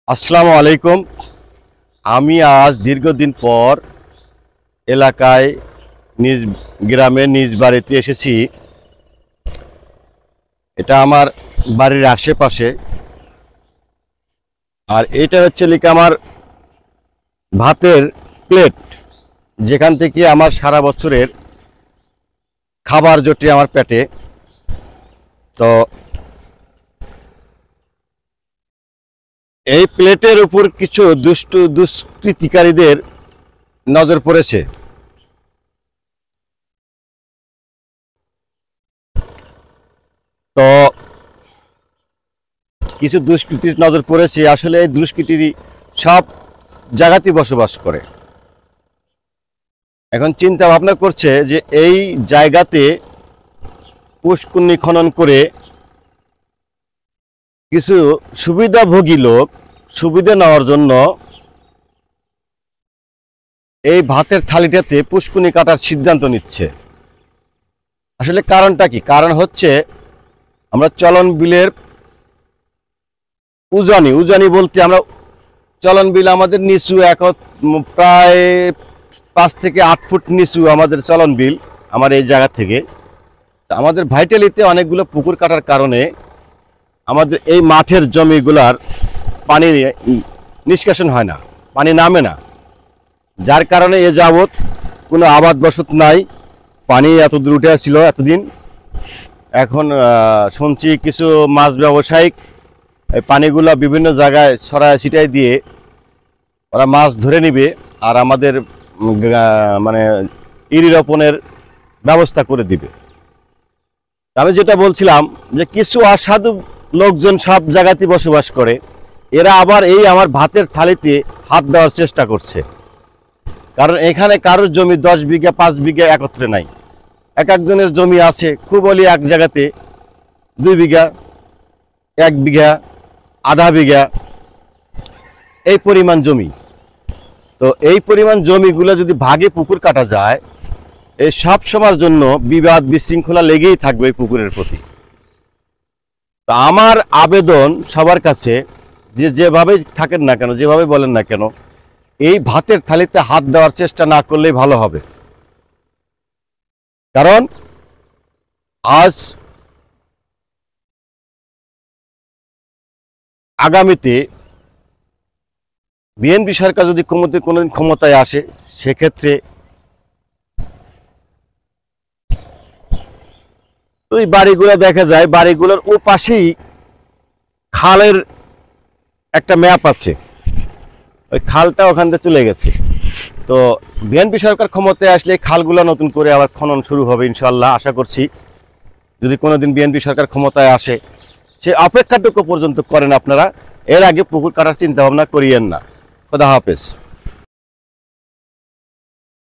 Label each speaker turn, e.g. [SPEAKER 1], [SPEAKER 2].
[SPEAKER 1] আসসালামু আলাইকুম। আমি আজ দীর্ঘদিন পর এলাকায় নিজ গ্রামে নিজ বাড়িতে এসেছি। এটা আমার বাড়ির আশেপাশে। আর এটা হচ্ছে লিখে আমার ভাতের প্লেট, যেখান থেকে আমার সারা বছরের খাবার জোটে আমার পেটে। তো এই প্লেটের উপর কিছু দুষ্কৃতিকারীদের নজর পড়েছে। তো কিছু দুষ্কৃতির নজর পড়েছে। আসলে এই দুষ্কৃতি সব জায়গাতেই বসবাস করে। এখন চিন্তা ভাবনা করছে যে এই জায়গাতে পুষ্কুন্নি খনন করে কিছু সুবিধাভোগী লোক সুবিধা নেওয়ার জন্য এই ভাতের থালিটাতে পুষ্কুনি কাটার সিদ্ধান্ত নিচ্ছে। আসলে কারণটা কি? কারণ হচ্ছে আমরা চলন বিলের উজানি বলতে আমরা চলন বিল আমাদের নিচু প্রায় 5 থেকে 8 ফুট নিচু আমাদের চলন বিল। আমার এই জায়গা থেকে আমাদের ভাইটালিতে অনেকগুলো পুকুর কাটার কারণে আমাদের এই মাঠের জমিগুলার পানি নিষ্কাশন হয় না, পানি নামে না। যার কারণে এ যাবৎ কোনো আবাদ বসত নাই। পানি এত দূর উঠে ছিল এতদিন। এখন শুনছি কিছু মাছ ব্যবসায়িক এই পানিগুলো বিভিন্ন জায়গায় ছড়ায় ছিটাই দিয়ে ওরা মাছ ধরে নিবে আর আমাদের মানে ইরি রোপণের ব্যবস্থা করে দিবে। আমি যেটা বলছিলাম যে কিছু অসাধু লোকজন সব জায়গাতেই বসবাস করে। এরা আবার এই আমার ভাতের থালিতে হাত দেওয়ার চেষ্টা করছে। কারণ এখানে কারোর জমি 10 বিঘা 5 বিঘা একত্রে নাই। এক একজনের জমি আছে খুব হলে এক জায়গাতে 2 বিঘা 1 বিঘা আধা বিঘা এই পরিমাণ জমি। তো এই পরিমাণ জমিগুলো যদি ভাগে পুকুর কাটা যায়, এই সব সময়ের জন্য বিবাদ বিশৃঙ্খলা লেগেই থাকবে এই পুকুরের প্রতি। তো আমার আবেদন সবার কাছে যে যেভাবে থাকেন না কেন, যেভাবে বলেন না কেন, এই ভাতের থালিতে হাত দেওয়ার চেষ্টা না করলেই ভালো হবে। কারণ আজ আগামীতে বিএনপি সরকার যদি কোনোদিন ক্ষমতায় আসে, সেক্ষেত্রে ওই বাড়িগুলো দেখা যায়, বাড়িগুলোর ও পাশেই খালের একটা ম্যাপ আছে। ওই খালটা ওখান থেকে চলে গেছে। তো বিএনপি সরকার ক্ষমতায় আসলে খালগুলো নতুন করে আবার খনন শুরু হবে ইনশাল্লাহ, আশা করছি। যদি কোনোদিন বিএনপি সরকার ক্ষমতায় আসে, সে অপেক্ষাটুকু পর্যন্ত করেন আপনারা। এর আগে পুকুর কাটার চিন্তা ভাবনা করিয়েন না। খোদা হাফেজ।